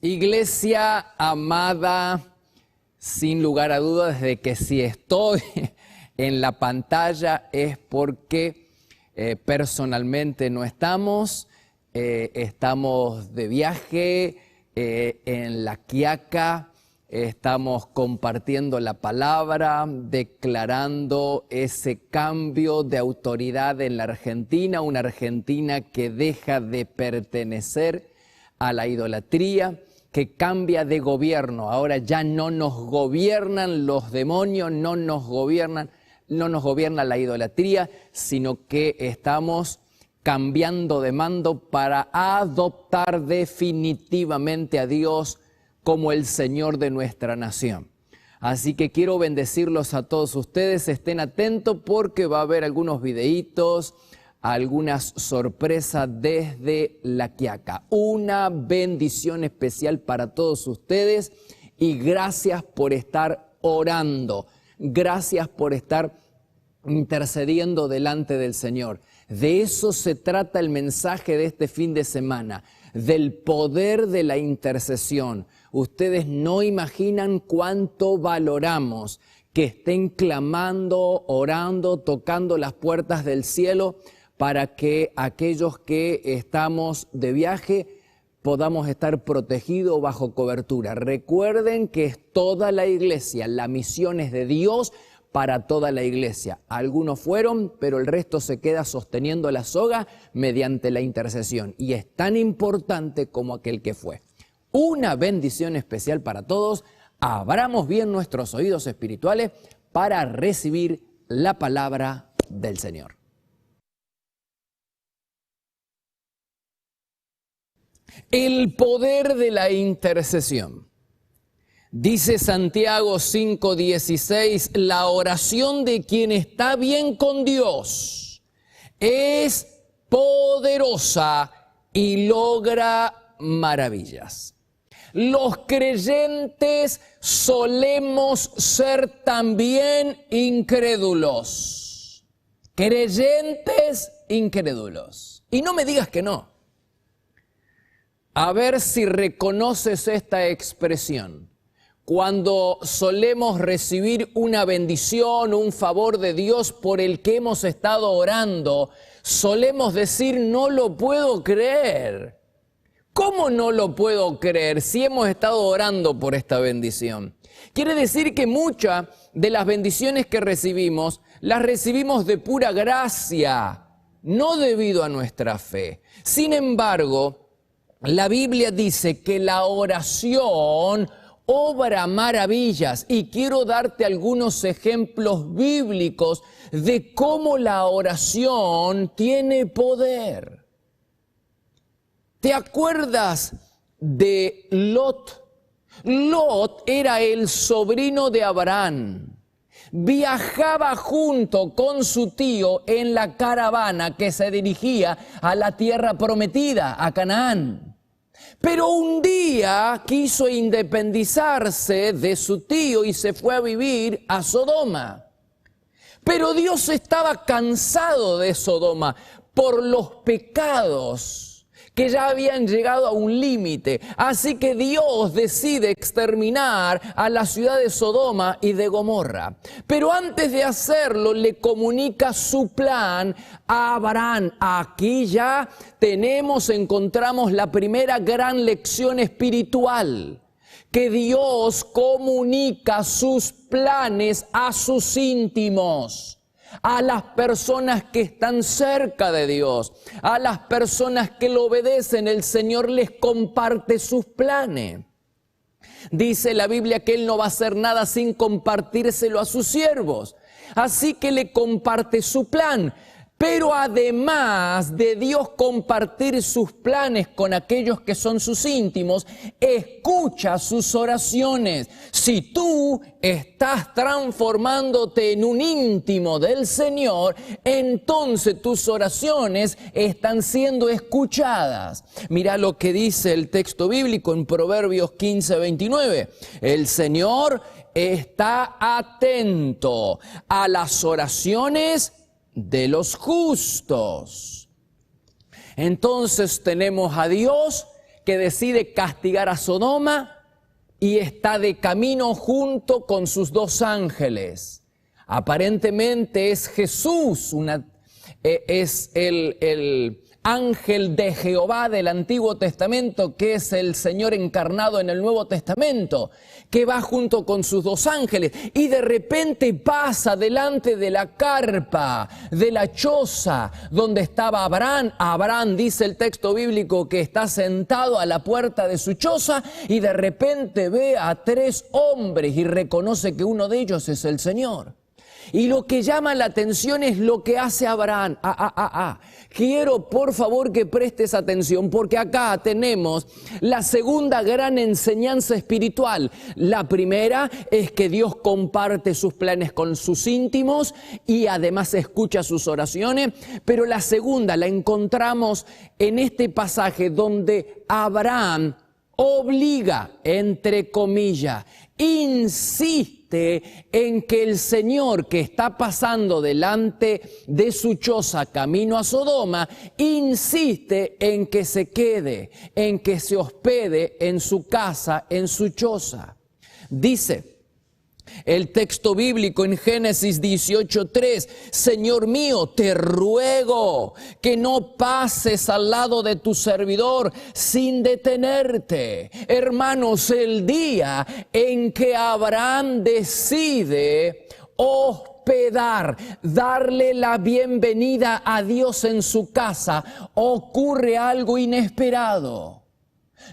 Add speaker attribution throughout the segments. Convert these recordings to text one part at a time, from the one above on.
Speaker 1: Iglesia amada, sin lugar a dudas de que si estoy en la pantalla es porque personalmente no estamos, estamos de viaje en La Quiaca, estamos compartiendo la palabra, declarando ese cambio de autoridad en la Argentina, una Argentina que deja de pertenecer a la idolatría, que cambia de gobierno. Ahora ya no nos gobiernan los demonios, no nos gobierna la idolatría, sino que estamos cambiando de mando para adoptar definitivamente a Dios como el Señor de nuestra nación. Así que quiero bendecirlos a todos ustedes, estén atentos porque va a haber algunos videitos, algunas sorpresas desde La Quiaca. Una bendición especial para todos ustedes y gracias por estar orando, gracias por estar intercediendo delante del Señor. De eso se trata el mensaje de este fin de semana, del poder de la intercesión. Ustedes no imaginan cuánto valoramos que estén clamando, orando, tocando las puertas del cielo para que aquellos que estamos de viaje podamos estar protegidos bajo cobertura. Recuerden que es toda la iglesia, la misión es de Dios para toda la iglesia. Algunos fueron, pero el resto se queda sosteniendo la soga mediante la intercesión. Y es tan importante como aquel que fue. Una bendición especial para todos. Abramos bien nuestros oídos espirituales para recibir la palabra del Señor. El poder de la intercesión. Dice Santiago 5:16, la oración de quien está bien con Dios es poderosa y logra maravillas. Los creyentes solemos ser también incrédulos. Creyentes incrédulos. Y no me digas que no. A ver si reconoces esta expresión. Cuando solemos recibir una bendición, un favor de Dios por el que hemos estado orando, solemos decir, no lo puedo creer. ¿Cómo no lo puedo creer si hemos estado orando por esta bendición? Quiere decir que muchas de las bendiciones que recibimos, las recibimos de pura gracia, no debido a nuestra fe. Sin embargo, la Biblia dice que la oración obra maravillas y quiero darte algunos ejemplos bíblicos de cómo la oración tiene poder. ¿Te acuerdas de Lot? Lot era el sobrino de Abraham. Viajaba junto con su tío en la caravana que se dirigía a la tierra prometida, a Canaán. Pero un día quiso independizarse de su tío y se fue a vivir a Sodoma. Pero Dios estaba cansado de Sodoma por los pecados que ya habían llegado a un límite. Así que Dios decide exterminar a la ciudad de Sodoma y de Gomorra. Pero antes de hacerlo, le comunica su plan a Abraham. Aquí ya encontramos la primera gran lección espiritual. Que Dios comunica sus planes a sus íntimos. A las personas que están cerca de Dios, a las personas que lo obedecen, el Señor les comparte sus planes. Dice la Biblia que Él no va a hacer nada sin compartírselo a sus siervos. Así que le comparte su plan. Pero además de Dios compartir sus planes con aquellos que son sus íntimos, escucha sus oraciones. Si tú estás transformándote en un íntimo del Señor, entonces tus oraciones están siendo escuchadas. Mira lo que dice el texto bíblico en Proverbios 15:29. El Señor está atento a las oraciones de los justos. Entonces tenemos a Dios que decide castigar a Sodoma y está de camino junto con sus 2 ángeles. Aparentemente es Jesús, es el ángel de Jehová del Antiguo Testamento, que es el Señor encarnado en el Nuevo Testamento, que va junto con sus 2 ángeles y de repente pasa delante de la carpa, de la choza donde estaba Abraham. Abraham, dice el texto bíblico, que está sentado a la puerta de su choza y de repente ve a 3 hombres y reconoce que uno de ellos es el Señor. Y lo que llama la atención es lo que hace Abraham. Quiero por favor que prestes atención, porque acá tenemos la segunda gran enseñanza espiritual. La primera es que Dios comparte sus planes con sus íntimos y además escucha sus oraciones. Pero la segunda la encontramos en este pasaje donde Abraham obliga, entre comillas, insiste en que el Señor, que está pasando delante de su choza camino a Sodoma, insiste en que se quede, en que se hospede en su casa, en su choza. Dice el texto bíblico en Génesis 18:3, Señor mío, te ruego que no pases al lado de tu servidor sin detenerte. Hermanos, el día en que Abraham decide hospedar, darle la bienvenida a Dios en su casa, ocurre algo inesperado.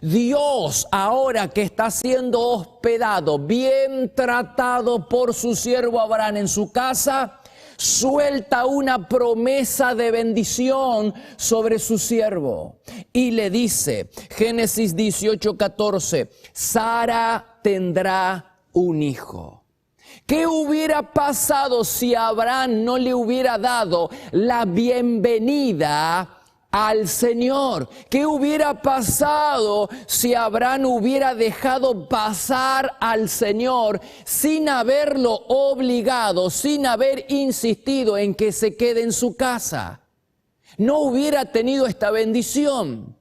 Speaker 1: Dios, ahora que está siendo hospedado, bien tratado por su siervo Abraham en su casa, suelta una promesa de bendición sobre su siervo. Y le dice, Génesis 18:14, Sara tendrá un hijo. ¿Qué hubiera pasado si Abraham no le hubiera dado la bienvenida al Señor? ¿Qué hubiera pasado si Abraham hubiera dejado pasar al Señor sin haberlo obligado, sin haber insistido en que se quede en su casa? No hubiera tenido esta bendición.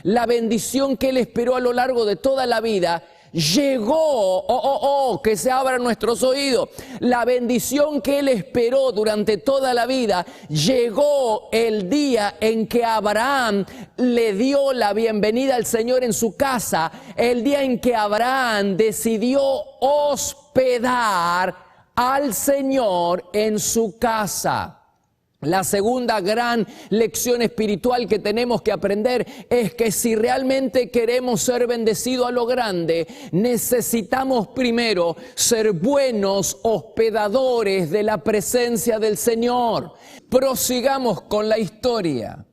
Speaker 1: La bendición que él esperó a lo largo de toda la vida llegó, que se abran nuestros oídos. La bendición que él esperó durante toda la vida llegó el día en que Abraham le dio la bienvenida al Señor en su casa, el día en que Abraham decidió hospedar al Señor en su casa. La segunda gran lección espiritual que tenemos que aprender es que si realmente queremos ser bendecidos a lo grande, necesitamos primero ser buenos hospedadores de la presencia del Señor. Prosigamos con la historia.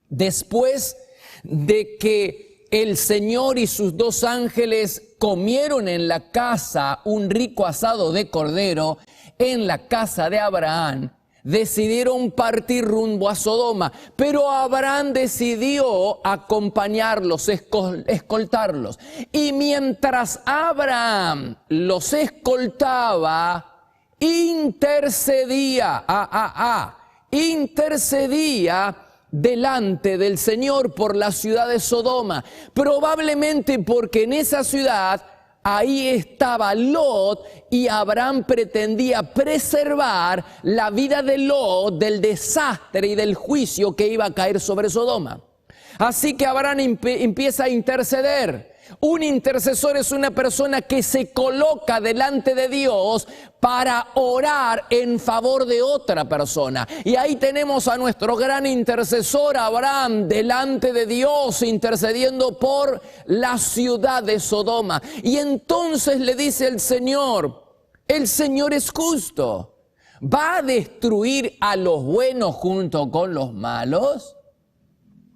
Speaker 1: Después de que el Señor y sus 2 ángeles comieron en la casa un rico asado de cordero, en la casa de Abraham, decidieron partir rumbo a Sodoma, pero Abraham decidió acompañarlos, escoltarlos. Y mientras Abraham los escoltaba, intercedía delante del Señor por la ciudad de Sodoma, probablemente porque en esa ciudad ahí estaba Lot y Abraham pretendía preservar la vida de Lot del desastre y del juicio que iba a caer sobre Sodoma. Así que Abraham empieza a interceder. Un intercesor es una persona que se coloca delante de Dios para orar en favor de otra persona. Y ahí tenemos a nuestro gran intercesor Abraham delante de Dios intercediendo por la ciudad de Sodoma. Y entonces le dice el Señor es justo. ¿Va a destruir a los buenos junto con los malos?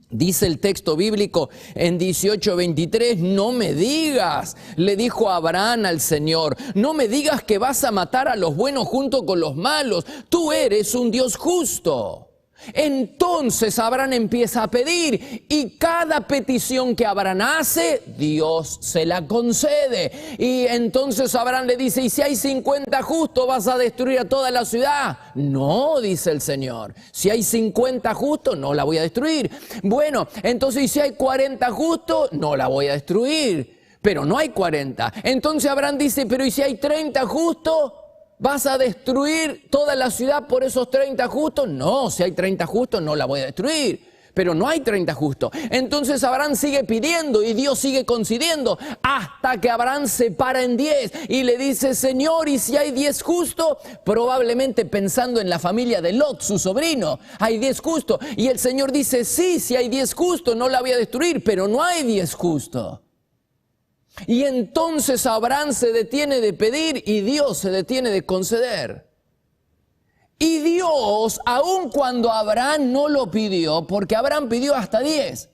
Speaker 1: Dice el texto bíblico en 18:23, no me digas, le dijo Abraham al Señor, no me digas que vas a matar a los buenos junto con los malos, tú eres un Dios justo. Entonces Abraham empieza a pedir y cada petición que Abraham hace, Dios se la concede. Y entonces Abraham le dice, ¿y si hay 50 justos vas a destruir a toda la ciudad? No, dice el Señor, si hay 50 justos no la voy a destruir. Bueno, entonces ¿y si hay 40 justos? No la voy a destruir, pero no hay 40. Entonces Abraham dice, pero ¿y si hay 30 justos? ¿Vas a destruir toda la ciudad por esos 30 justos? No, si hay 30 justos no la voy a destruir, pero no hay 30 justos. Entonces Abraham sigue pidiendo y Dios sigue concediendo hasta que Abraham se para en 10 y le dice, Señor, ¿y si hay 10 justos? Probablemente pensando en la familia de Lot, su sobrino, hay 10 justos. Y el Señor dice, sí, si hay 10 justos no la voy a destruir, pero no hay 10 justos. Y entonces Abraham se detiene de pedir y Dios se detiene de conceder. Y Dios, aun cuando Abraham no lo pidió, porque Abraham pidió hasta 10,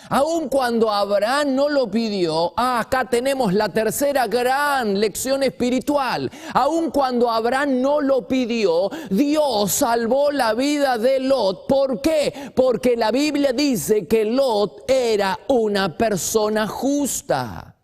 Speaker 1: aun cuando Abraham no lo pidió, acá tenemos la tercera gran lección espiritual. Aun cuando Abraham no lo pidió, Dios salvó la vida de Lot. ¿Por qué? Porque la Biblia dice que Lot era una persona justa.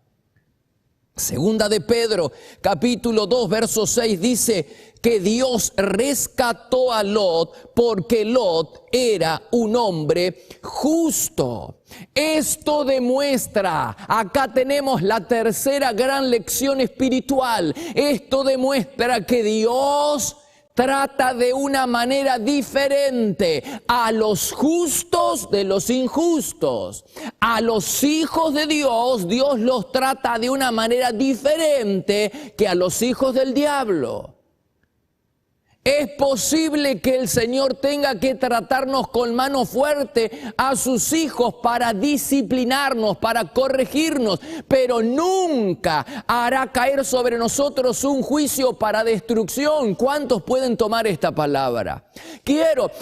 Speaker 1: Segunda de Pedro, capítulo 2, verso 6, dice que Dios rescató a Lot porque Lot era un hombre justo. Esto demuestra, acá tenemos la tercera gran lección espiritual, esto demuestra que Dios trata de una manera diferente a los justos de los injustos. A los hijos de Dios, Dios los trata de una manera diferente que a los hijos del diablo. Es posible que el Señor tenga que tratarnos con mano fuerte a sus hijos para disciplinarnos, para corregirnos, pero nunca hará caer sobre nosotros un juicio para destrucción. ¿Cuántos pueden tomar esta palabra?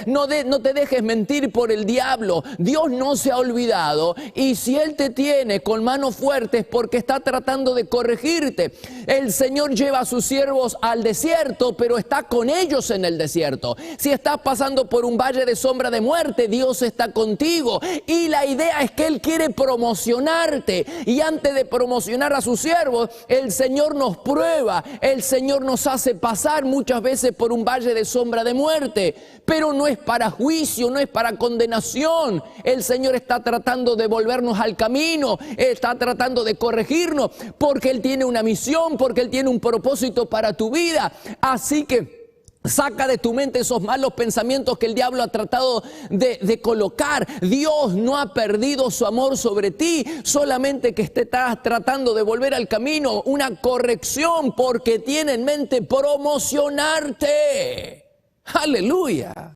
Speaker 1: No te dejes mentir por el diablo. Dios no se ha olvidado y si Él te tiene con mano fuerte es porque está tratando de corregirte. El Señor lleva a sus siervos al desierto, pero está con ellos en el desierto. Si estás pasando por un valle de sombra de muerte, Dios está contigo. Y la idea es que Él quiere promocionarte. Y antes de promocionar a sus siervos, el Señor nos prueba. El Señor nos hace pasar muchas veces por un valle de sombra de muerte. Pero no es para juicio, no es para condenación. El Señor está tratando de volvernos al camino. Está tratando de corregirnos. Porque Él tiene una misión, porque Él tiene un propósito para tu vida. Así que saca de tu mente esos malos pensamientos que el diablo ha tratado de colocar. Dios no ha perdido su amor sobre ti, solamente que estás tratando de volver al camino, una corrección, porque tiene en mente promocionarte. ¡Aleluya!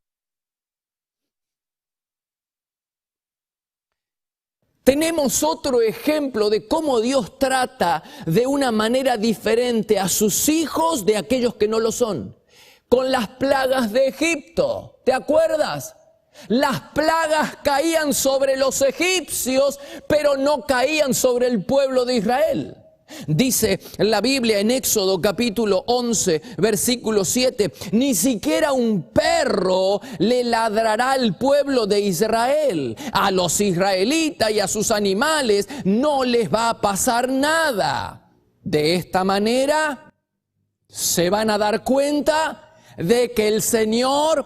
Speaker 1: Tenemos otro ejemplo de cómo Dios trata de una manera diferente a sus hijos de aquellos que no lo son. Con las plagas de Egipto, ¿te acuerdas? Las plagas caían sobre los egipcios, pero no caían sobre el pueblo de Israel. Dice la Biblia en Éxodo capítulo 11, versículo 7, ni siquiera un perro le ladrará al pueblo de Israel. A los israelitas y a sus animales no les va a pasar nada. De esta manera se van a dar cuenta de que el Señor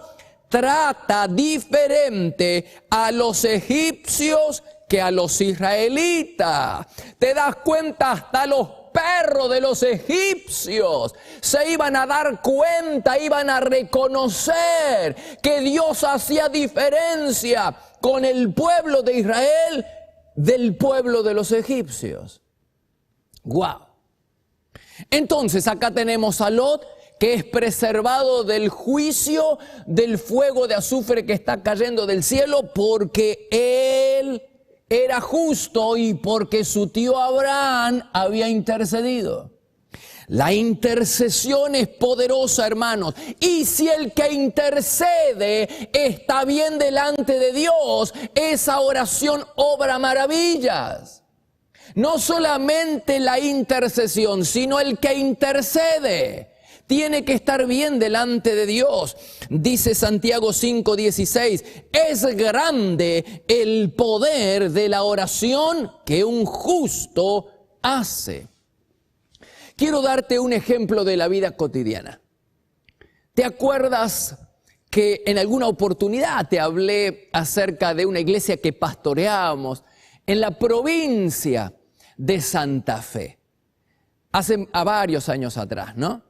Speaker 1: trata diferente a los egipcios que a los israelitas. Te das cuenta, hasta los perros de los egipcios se iban a dar cuenta, iban a reconocer que Dios hacía diferencia con el pueblo de Israel del pueblo de los egipcios. ¡Wow! Entonces acá tenemos a Lot, que es preservado del juicio del fuego de azufre que está cayendo del cielo, porque él era justo y porque su tío Abraham había intercedido. La intercesión es poderosa, hermanos, y si el que intercede está bien delante de Dios, esa oración obra maravillas. No solamente la intercesión, sino el que intercede tiene que estar bien delante de Dios. Dice Santiago 5:16, es grande el poder de la oración que un justo hace. Quiero darte un ejemplo de la vida cotidiana. ¿Te acuerdas que en alguna oportunidad te hablé acerca de una iglesia que pastoreábamos en la provincia de Santa Fe? Hace varios años atrás, ¿no?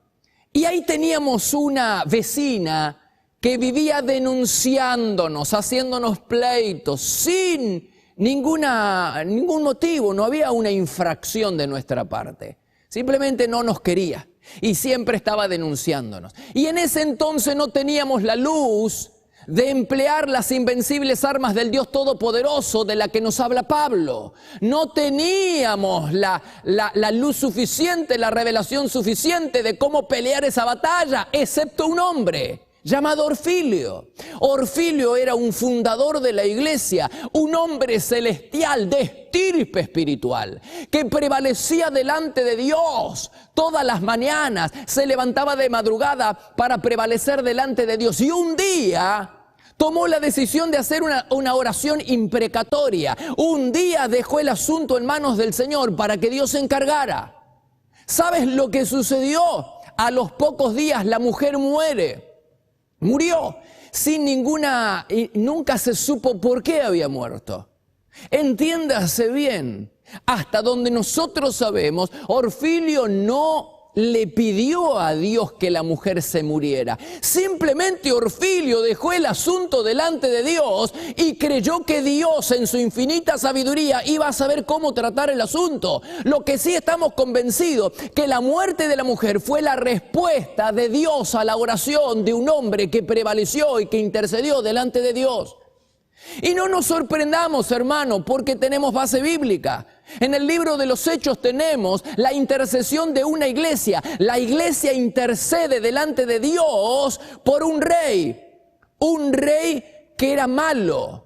Speaker 1: Y ahí teníamos una vecina que vivía denunciándonos, haciéndonos pleitos, sin ningún motivo, no había una infracción de nuestra parte. Simplemente no nos quería y siempre estaba denunciándonos. Y en ese entonces no teníamos la luz de emplear las invencibles armas del Dios Todopoderoso de la que nos habla Pablo. No teníamos la luz suficiente, la revelación suficiente de cómo pelear esa batalla, excepto un hombre llamado Orfilio. Orfilio era un fundador de la iglesia, un hombre celestial de estirpe espiritual, que prevalecía delante de Dios todas las mañanas, se levantaba de madrugada para prevalecer delante de Dios. Y un día tomó la decisión de hacer una oración imprecatoria. Un día dejó el asunto en manos del Señor para que Dios se encargara. ¿Sabes lo que sucedió? A los pocos días la mujer murió sin nunca se supo por qué había muerto. Entiéndase bien, hasta donde nosotros sabemos, Orfilio no le pidió a Dios que la mujer se muriera. Simplemente Orfilio dejó el asunto delante de Dios y creyó que Dios en su infinita sabiduría iba a saber cómo tratar el asunto. Lo que sí estamos convencidos que la muerte de la mujer fue la respuesta de Dios a la oración de un hombre que prevaleció y que intercedió delante de Dios. Y no nos sorprendamos, hermano, porque tenemos base bíblica. En el libro de los Hechos tenemos la intercesión de una iglesia. La iglesia intercede delante de Dios por un rey que era malo.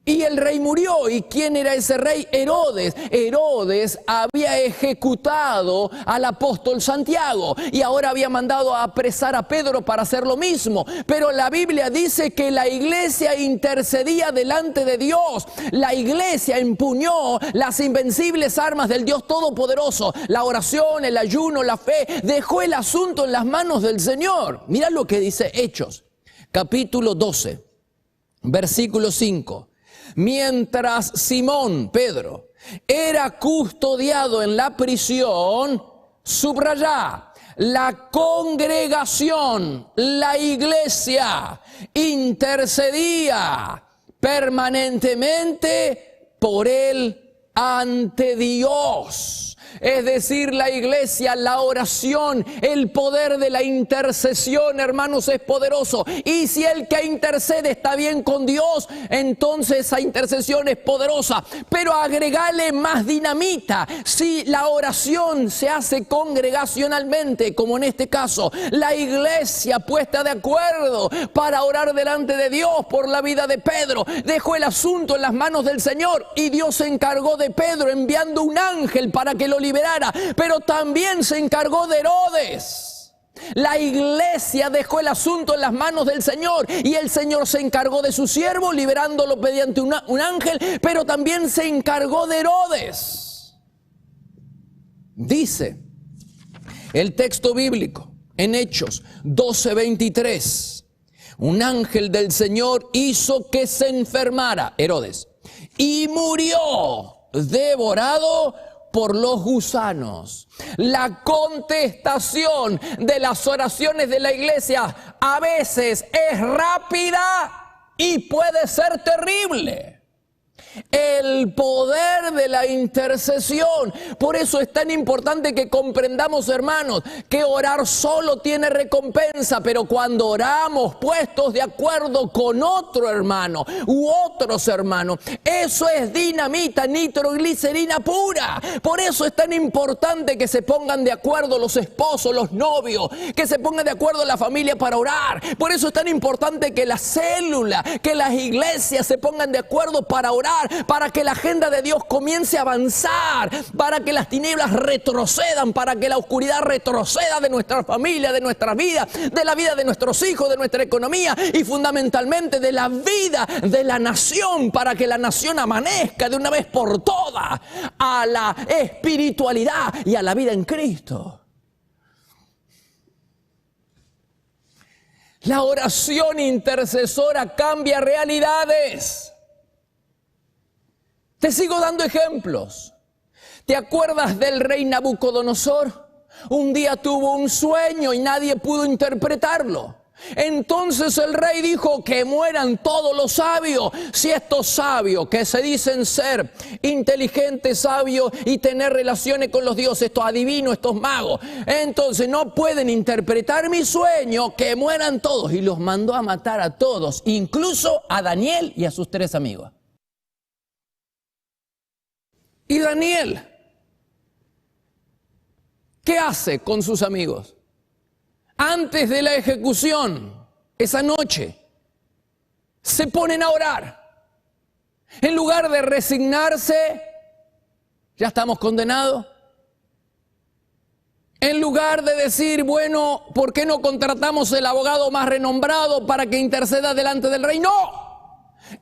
Speaker 1: Y el rey murió. ¿Y quién era ese rey? Herodes. Herodes había ejecutado al apóstol Santiago y ahora había mandado a apresar a Pedro para hacer lo mismo. Pero la Biblia dice que la iglesia intercedía delante de Dios. La iglesia empuñó las invencibles armas del Dios Todopoderoso. La oración, el ayuno, la fe. Dejó el asunto en las manos del Señor. Mira lo que dice Hechos, capítulo 12, versículo 5. Mientras Simón, Pedro, era custodiado en la prisión, subrayá, la congregación, la iglesia, intercedía permanentemente por él ante Dios. Es decir, la iglesia, la oración, el poder de la intercesión, hermanos, es poderoso. Y si el que intercede está bien con Dios, entonces esa intercesión es poderosa. Pero agregale más dinamita. Si la oración se hace congregacionalmente, como en este caso, la iglesia puesta de acuerdo para orar delante de Dios por la vida de Pedro, dejó el asunto en las manos del Señor y Dios se encargó de Pedro enviando un ángel para que lo liberara, pero también se encargó de Herodes. La iglesia dejó el asunto en las manos del Señor y el Señor se encargó de su siervo liberándolo mediante un ángel, pero también se encargó de Herodes. Dice el texto bíblico en Hechos 12:23, un ángel del Señor hizo que se enfermara Herodes y murió devorado por los gusanos. La contestación de las oraciones de la iglesia a veces es rápida y puede ser terrible. El poder de la intercesión. Por eso es tan importante que comprendamos, hermanos, que orar solo tiene recompensa, pero cuando oramos puestos de acuerdo con otro hermano u otros hermanos, eso es dinamita, nitroglicerina pura. Por eso es tan importante que se pongan de acuerdo los esposos, los novios, que se pongan de acuerdo la familia para orar. Por eso es tan importante que la célula, que las iglesias se pongan de acuerdo para orar. orar para que la agenda de Dios comience a avanzar, para que las tinieblas retrocedan, para que la oscuridad retroceda de nuestra familia, de nuestra vida, de la vida de nuestros hijos, de nuestra economía y fundamentalmente de la vida de la nación, para que la nación amanezca de una vez por todas a la espiritualidad y a la vida en Cristo. La oración intercesora cambia realidades. Te sigo dando ejemplos. ¿Te acuerdas del rey Nabucodonosor? Un día tuvo un sueño y nadie pudo interpretarlo. Entonces el rey dijo que mueran todos los sabios. Si estos sabios que se dicen ser inteligentes, sabios y tener relaciones con los dioses, estos adivinos, estos magos, entonces no pueden interpretar mi sueño, que mueran todos. Y los mandó a matar a todos, incluso a Daniel y a sus 3 amigos. Y Daniel, ¿qué hace con sus amigos? Antes de la ejecución, esa noche, se ponen a orar. En lugar de resignarse, ya estamos condenados. En lugar de decir, bueno, ¿por qué no contratamos el abogado más renombrado para que interceda delante del rey? ¡No!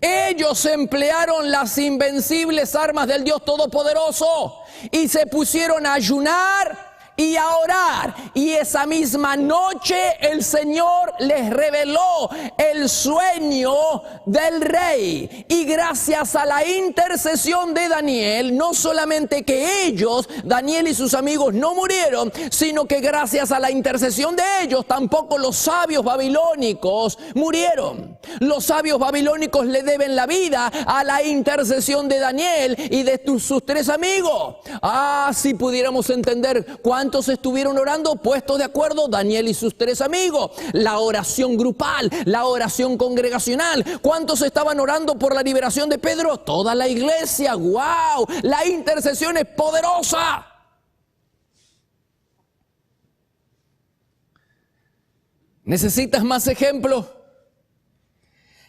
Speaker 1: Ellos emplearon las invencibles armas del Dios Todopoderoso y se pusieron a ayunar y a orar, y esa misma noche el Señor les reveló el sueño del rey. Y gracias a la intercesión de Daniel, no solamente que ellos, Daniel y sus amigos, no murieron, sino que gracias a la intercesión de ellos, tampoco los sabios babilónicos murieron. Los sabios babilónicos le deben la vida a la intercesión de Daniel y de sus 3 amigos. Si pudiéramos entender cuántos estuvieron orando, puestos de acuerdo, Daniel y sus 3 amigos. La oración grupal, la oración congregacional. ¿Cuántos estaban orando por la liberación de Pedro? Toda la iglesia. ¡Wow! La intercesión es poderosa. ¿Necesitas más ejemplos?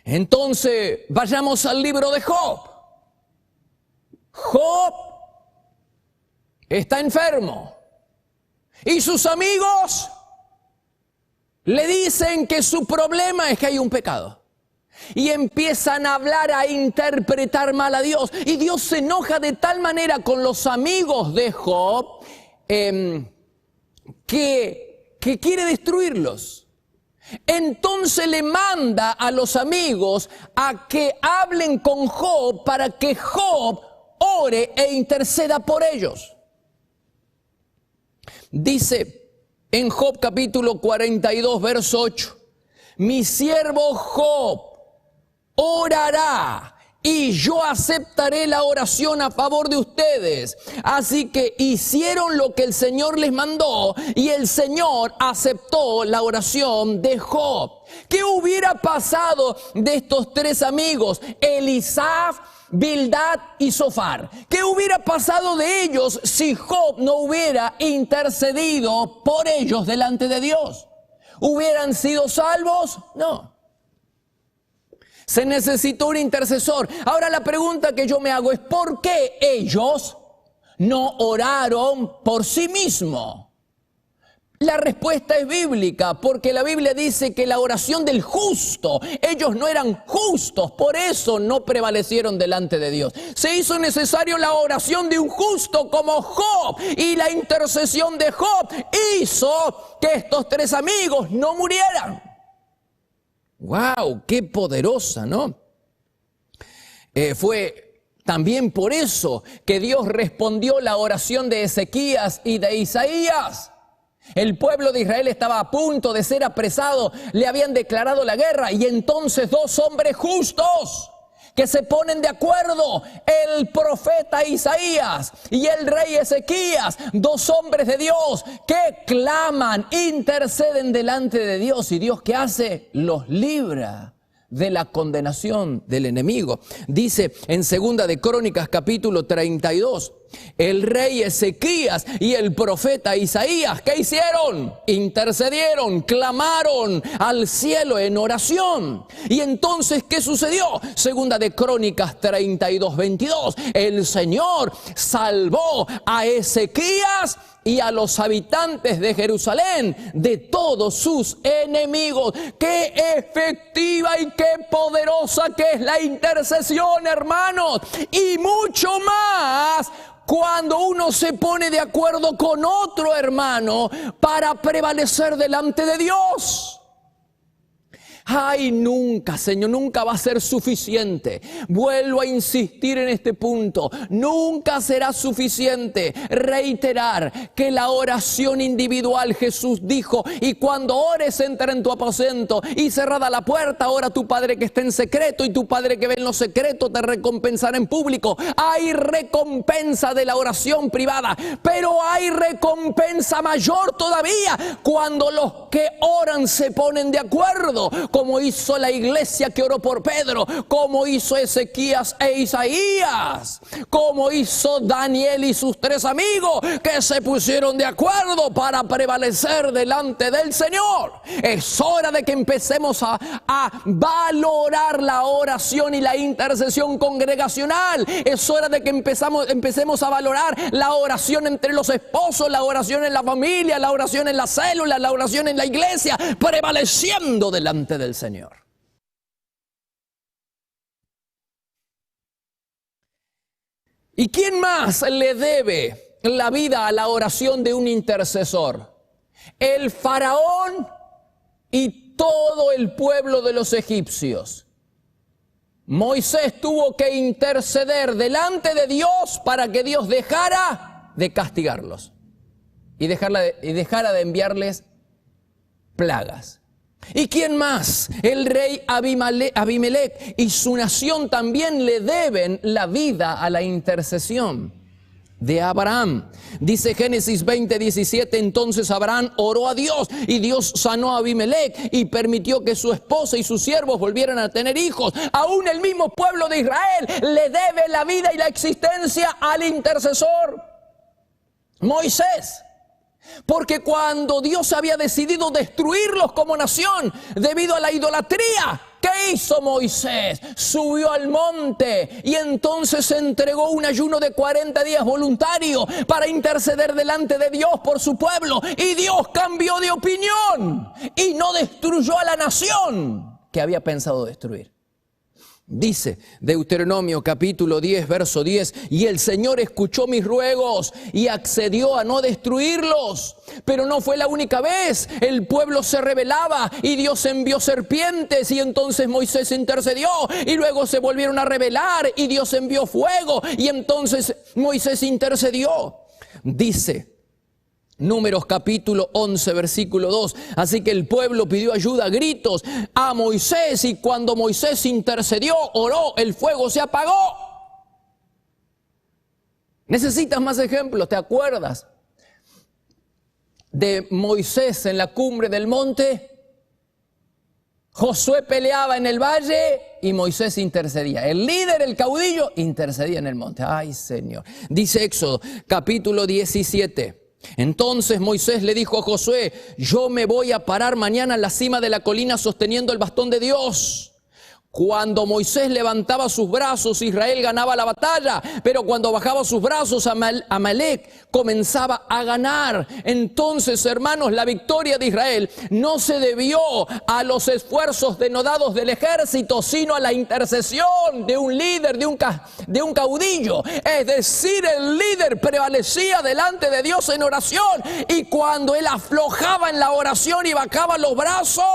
Speaker 1: Entonces, vayamos al libro de Job. Job está enfermo. Y sus amigos le dicen que su problema es que hay un pecado. Y empiezan a hablar, a interpretar mal a Dios. Y Dios se enoja de tal manera con los amigos de Job que quiere destruirlos. Entonces le manda a los amigos a que hablen con Job para que Job ore e interceda por ellos. Dice en Job capítulo 42, verso 8, mi siervo Job orará y yo aceptaré la oración a favor de ustedes. Así que hicieron lo que el Señor les mandó y el Señor aceptó la oración de Job. ¿Qué hubiera pasado de estos 3 amigos? Elisaf, Bildad y Zofar. ¿Qué hubiera pasado de ellos si Job no hubiera intercedido por ellos delante de Dios? ¿Hubieran sido salvos? No. Se necesitó un intercesor. Ahora la pregunta que yo me hago es, ¿por qué ellos no oraron por sí mismos? La respuesta es bíblica, porque la Biblia dice que la oración del justo, ellos no eran justos, por eso no prevalecieron delante de Dios. Se hizo necesario la oración de un justo como Job, y la intercesión de Job hizo que estos 3 amigos no murieran. ¡Wow! ¡Qué poderosa!, ¿no? Fue también por eso que Dios respondió la oración de Ezequías y de Isaías. El pueblo de Israel estaba a punto de ser apresado, le habían declarado la guerra, y entonces 2 hombres justos que se ponen de acuerdo, el profeta Isaías y el rey Ezequías, 2 hombres de Dios que claman, interceden delante de Dios, y Dios, ¿qué hace? Los libra de la condenación del enemigo. Dice en 2 de Crónicas capítulo 32, el rey Ezequías y el profeta Isaías, ¿qué hicieron? Intercedieron, clamaron al cielo en oración. Y entonces, ¿qué sucedió? 2 de Crónicas 32, 22, el Señor salvó a Ezequías y a los habitantes de Jerusalén de todos sus enemigos. Qué efectiva y qué poderosa que es la intercesión, hermanos. Y mucho más cuando uno se pone de acuerdo con otro hermano para prevalecer delante de Dios. Ay, nunca, Señor, nunca va a ser suficiente. Vuelvo a insistir en este punto. Nunca será suficiente reiterar que la oración individual, Jesús dijo, y cuando ores, entra en tu aposento y cerrada la puerta, ora a tu Padre que está en secreto, y tu Padre que ve en lo secreto te recompensará en público. Hay recompensa de la oración privada, pero hay recompensa mayor todavía cuando los que oran se ponen de acuerdo, como hizo la iglesia que oró por Pedro, como hizo Ezequías e Isaías, como hizo Daniel y sus 3 amigos que se pusieron de acuerdo para prevalecer delante del Señor. Es hora de que empecemos a valorar la oración y la intercesión congregacional. Es hora de que empecemos a valorar la oración entre los esposos, la oración en la familia, la oración en la célula, la oración en la iglesia, prevaleciendo delante del Señor. ¿Y quién más le debe la vida a la oración de un intercesor? El faraón y todo el pueblo de los egipcios. Moisés tuvo que interceder delante de Dios para que Dios dejara de castigarlos y dejara de enviarles plagas. ¿Y quién más? El rey Abimelec y su nación también le deben la vida a la intercesión de Abraham. Dice Génesis 20:17, entonces Abraham oró a Dios y Dios sanó a Abimelec y permitió que su esposa y sus siervos volvieran a tener hijos. Aún el mismo pueblo de Israel le debe la vida y la existencia al intercesor Moisés. Porque cuando Dios había decidido destruirlos como nación debido a la idolatría, ¿qué hizo Moisés? Subió al monte y entonces entregó un ayuno de 40 días voluntario para interceder delante de Dios por su pueblo. Y Dios cambió de opinión y no destruyó a la nación que había pensado destruir. Dice Deuteronomio capítulo 10, verso 10, y el Señor escuchó mis ruegos y accedió a no destruirlos. Pero no fue la única vez. El pueblo se rebelaba y Dios envió serpientes y entonces Moisés intercedió y luego se volvieron a rebelar y Dios envió fuego y entonces Moisés intercedió. Dice Números capítulo 11, versículo 2. Así que el pueblo pidió ayuda a gritos a Moisés y cuando Moisés intercedió, oró, el fuego se apagó. ¿Necesitas más ejemplos? ¿Te acuerdas de Moisés en la cumbre del monte? Josué peleaba en el valle y Moisés intercedía. El líder, el caudillo, intercedía en el monte. ¡Ay, Señor! Dice Éxodo capítulo 17. Entonces Moisés le dijo a Josué, yo me voy a parar mañana en la cima de la colina sosteniendo el bastón de Dios. Cuando Moisés levantaba sus brazos, Israel ganaba la batalla, pero cuando bajaba sus brazos, Amalec comenzaba a ganar. Entonces, hermanos, la victoria de Israel no se debió a los esfuerzos denodados del ejército, sino a la intercesión de un líder, de un caudillo. Es decir, el líder prevalecía delante de Dios en oración, y cuando él aflojaba en la oración y bajaba los brazos,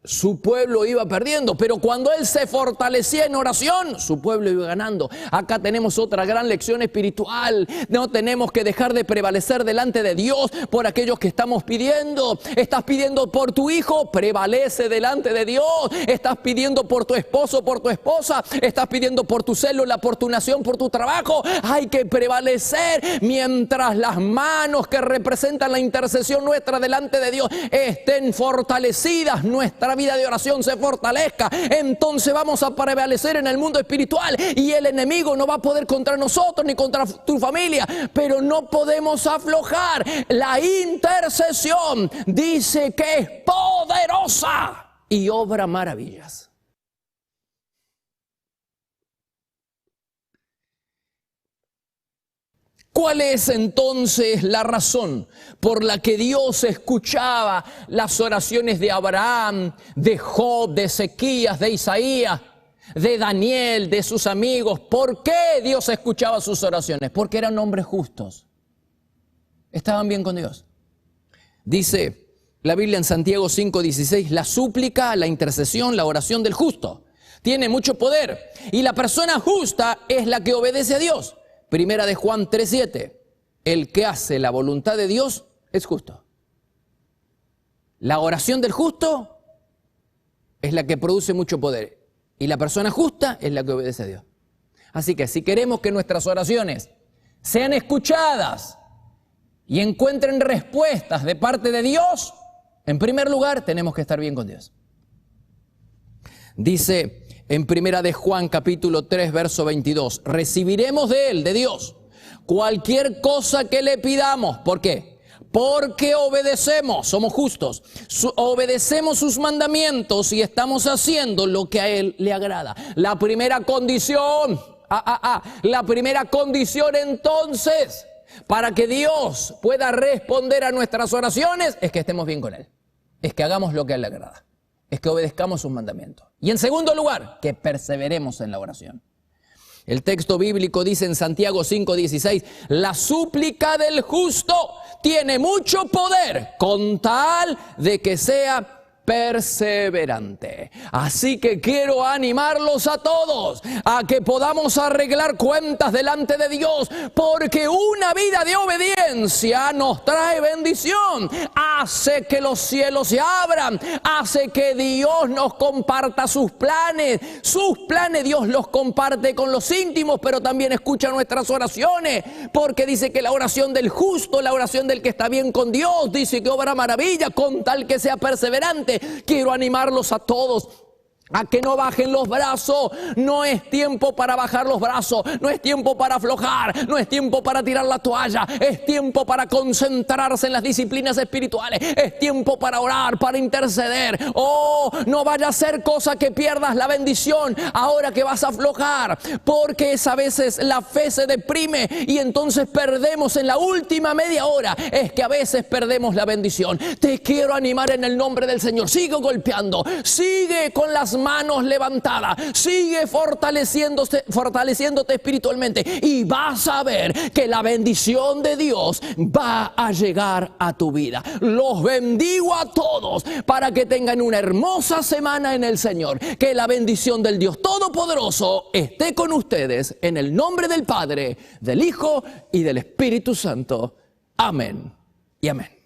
Speaker 1: su pueblo iba perdiendo, pero cuando él se fortalecía en oración, su pueblo iba ganando. Acá tenemos otra gran lección espiritual. No tenemos que dejar de prevalecer delante de Dios por aquellos que estamos pidiendo. Estás pidiendo por tu hijo, prevalece delante de Dios. Estás pidiendo por tu esposo, por tu esposa. Estás pidiendo por tu célula, por tu nación, por tu trabajo. Hay que prevalecer mientras las manos que representan la intercesión nuestra delante de Dios estén fortalecidas. Nuestra nuestra vida de oración se fortalezca, entonces vamos a prevalecer en el mundo espiritual y el enemigo no va a poder contra nosotros ni contra tu familia. Pero no podemos aflojar. La intercesión dice que es poderosa y obra maravillas. ¿Cuál es entonces la razón por la que Dios escuchaba las oraciones de Abraham, de Job, de Ezequías, de Isaías, de Daniel, de sus amigos? ¿Por qué Dios escuchaba sus oraciones? Porque eran hombres justos. Estaban bien con Dios. Dice la Biblia en Santiago 5:16, la súplica, la intercesión, la oración del justo tiene mucho poder. Y la persona justa es la que obedece a Dios. Primera de Juan 3:7, el que hace la voluntad de Dios es justo. La oración del justo es la que produce mucho poder. Y la persona justa es la que obedece a Dios. Así que si queremos que nuestras oraciones sean escuchadas y encuentren respuestas de parte de Dios, en primer lugar tenemos que estar bien con Dios. Dice en Primera de Juan capítulo 3 verso 22, recibiremos de Él, de Dios, cualquier cosa que le pidamos. ¿Por qué? Porque obedecemos, somos justos, obedecemos sus mandamientos y estamos haciendo lo que a Él le agrada. La primera condición, la primera condición entonces para que Dios pueda responder a nuestras oraciones es que estemos bien con Él, es que hagamos lo que a Él le agrada, es que obedezcamos sus mandamientos. Y en segundo lugar, que perseveremos en la oración. El texto bíblico dice en Santiago 5:16, la súplica del justo tiene mucho poder con tal de que sea perseverante. Así que quiero animarlos a todos a que podamos arreglar cuentas delante de Dios, porque una vida de obediencia nos trae bendición, hace que los cielos se abran, hace que Dios nos comparta sus planes. Sus planes Dios los comparte con los íntimos, pero también escucha nuestras oraciones, porque dice que la oración del justo, la oración del que está bien con Dios, dice que obra maravilla con tal que sea perseverante. Quiero animarlos a todos a que no bajen los brazos. No es tiempo para bajar los brazos, no es tiempo para aflojar, no es tiempo para tirar la toalla, es tiempo para concentrarse en las disciplinas espirituales, es tiempo para orar, para interceder. No vaya a ser cosa que pierdas la bendición ahora que vas a aflojar, porque a veces la fe se deprime y entonces perdemos en la última media hora, es que a veces perdemos la bendición. Te quiero animar en el nombre del Señor, sigue golpeando, sigue con las manos levantadas, sigue fortaleciéndote espiritualmente y vas a ver que la bendición de Dios va a llegar a tu vida. Los bendigo a todos para que tengan una hermosa semana en el Señor. Que la bendición del Dios Todopoderoso esté con ustedes en el nombre del Padre, del Hijo y del Espíritu Santo. Amén y amén.